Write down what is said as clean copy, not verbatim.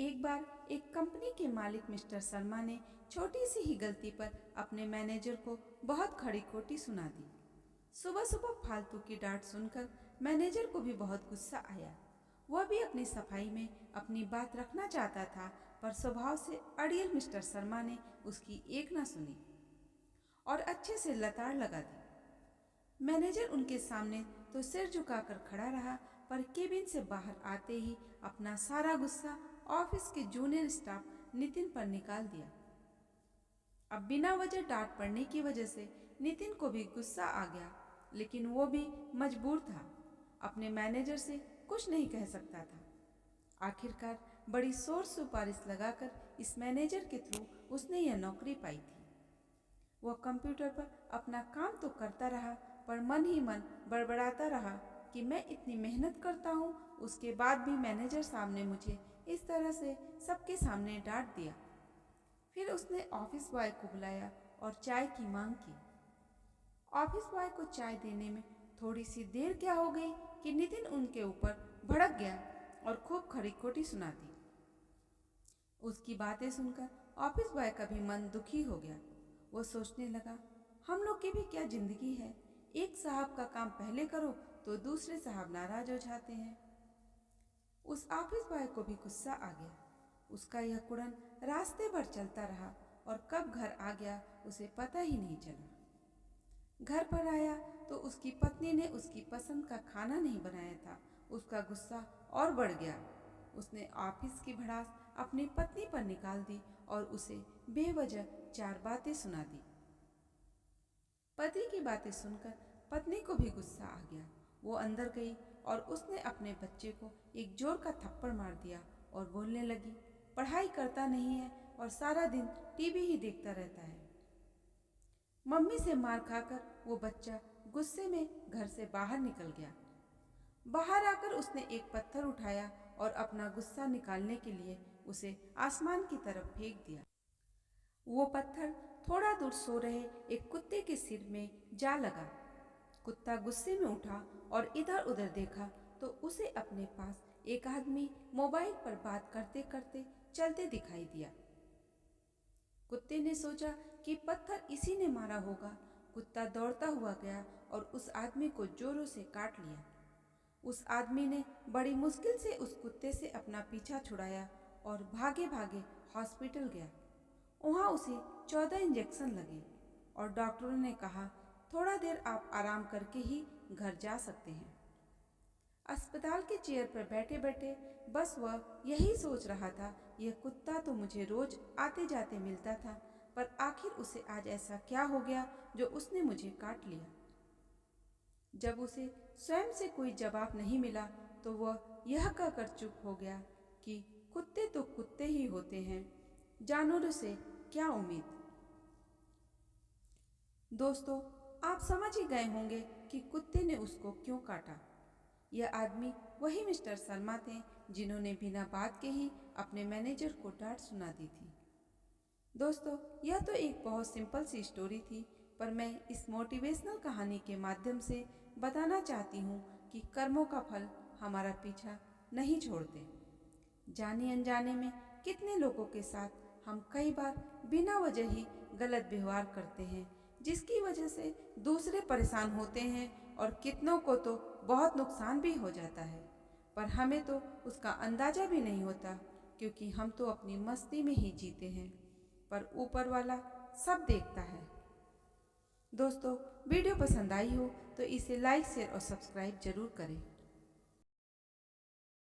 एक बार एक कंपनी के मालिक मिस्टर शर्मा ने छोटी सी ही गलती पर अपने मैनेजर को बहुत खड़ी खोटी सुना दी। सुबह सुबह फालतू की डांट सुनकर मैनेजर को भी बहुत गुस्सा आया। वह भी अपनी सफाई में अपनी बात रखना चाहता था, पर स्वभाव से अड़ियल मिस्टर शर्मा ने उसकी एक ना सुनी और अच्छे से लताड़ लगा दी। मैनेजर उनके सामने तो सिर झुकाकर खड़ा रहा, पर केबिन से बाहर आते ही अपना सारा गुस्सा ऑफिस के जूनियर स्टाफ नितिन पर निकाल दिया। अब बिना वजह डांट पड़ने की वजह से नितिन को भी गुस्सा आ गया, लेकिन वो भी मजबूर था। अपने मैनेजर से कुछ नहीं कह सकता था। आखिरकार बड़ी शोर सिफारिश लगाकर इस मैनेजर के थ्रू उसने यह नौकरी पाई थी। वह कंप्यूटर पर अपना काम तो करता रहा, पर मन ही मन बड़बड़ाता रहा कि मैं इतनी मेहनत करता हूँ, उसके बाद भी मैनेजर साहब ने मुझे इस तरह से सबके सामने डांट दिया। फिर उसने ऑफिस बॉय को बुलाया और चाय की मांग की। ऑफिस बॉय को चाय देने में थोड़ी सी देर क्या हो गई कि नितिन उनके ऊपर भड़क गया और खूब खरी खोटी सुना दी। उसकी बातें सुनकर ऑफिस बॉय का भी मन दुखी हो गया। वो सोचने लगा, हम लोग की भी क्या जिंदगी है, एक साहब का काम पहले करो तो दूसरे साहब नाराज हो जाते हैं। उस ऑफिस बॉय को भी गुस्सा आ गया। उसका यह कुड़न रास्ते भर चलता रहा और कब घर आ गया उसे पता ही नहीं चला। घर पर आया तो उसकी पत्नी ने उसकी पसंद का खाना नहीं बनाया था। उसका गुस्सा और बढ़ गया। उसने ऑफिस की भड़ास अपनी पत्नी पर निकाल दी और उसे बेवजह 4 बातें सुना दी। पति की बातें सुनकर पत्नी को भी गुस्सा आ गया। वो अंदर गई और उसने अपने बच्चे को एक जोर का थप्पड़ मार दिया और बोलने लगी, पढ़ाई करता नहीं है और सारा दिन टीवी ही देखता रहता है। मम्मी से मार खाकर वो बच्चा गुस्से में घर से बाहर निकल गया। बाहर आकर उसने एक पत्थर उठाया और अपना गुस्सा निकालने के लिए उसे आसमान की तरफ फेंक दिया। वो पत्थर थोड़ा दूर सो रहे एक कुत्ते के सिर में जा लगा। कुत्ता गुस्से में उठा और इधर उधर देखा तो उसे अपने पास एक आदमी मोबाइल पर बात करते करते चलते दिखाई दिया। कुत्ते ने सोचा कि पत्थर इसी ने मारा होगा। कुत्ता दौड़ता हुआ गया और उस आदमी को जोरों से काट लिया। उस आदमी ने बड़ी मुश्किल से उस कुत्ते से अपना पीछा छुड़ाया और भागे भागे हॉस्पिटल गया। वहाँ उसे 14 इंजेक्शन लगे और डॉक्टरों ने कहा, थोड़ा देर आप आराम करके ही घर जा सकते हैं। अस्पताल के चेयर पर बैठे बैठे बस वह यही सोच रहा था, यह कुत्ता तो मुझे रोज आते जाते मिलता था, पर आखिर उसे आज ऐसा क्या हो गया जो उसने मुझे काट लिया। जब उसे स्वयं से कोई जवाब नहीं मिला तो वह यह कहकर चुप हो गया कि कुत्ते तो कुत्ते ही होते हैं, जानवरों से क्या उम्मीद। दोस्तों, आप समझ ही गए होंगे कि कुत्ते ने उसको क्यों काटा। यह आदमी वही मिस्टर शर्मा थे जिन्होंने बिना बात के ही अपने मैनेजर को डांट सुना दी थी। दोस्तों, यह तो एक बहुत सिंपल सी स्टोरी थी, पर मैं इस मोटिवेशनल कहानी के माध्यम से बताना चाहती हूँ कि कर्मों का फल हमारा पीछा नहीं छोड़ते। जाने अनजाने में कितने लोगों के साथ हम कई बार बिना वजह ही गलत व्यवहार करते हैं, जिसकी वजह से दूसरे परेशान होते हैं और कितनों को तो बहुत नुकसान भी हो जाता है, पर हमें तो उसका अंदाजा भी नहीं होता, क्योंकि हम तो अपनी मस्ती में ही जीते हैं, पर ऊपर वाला सब देखता है। दोस्तों, वीडियो पसंद आई हो तो इसे लाइक शेयर और सब्सक्राइब जरूर करें।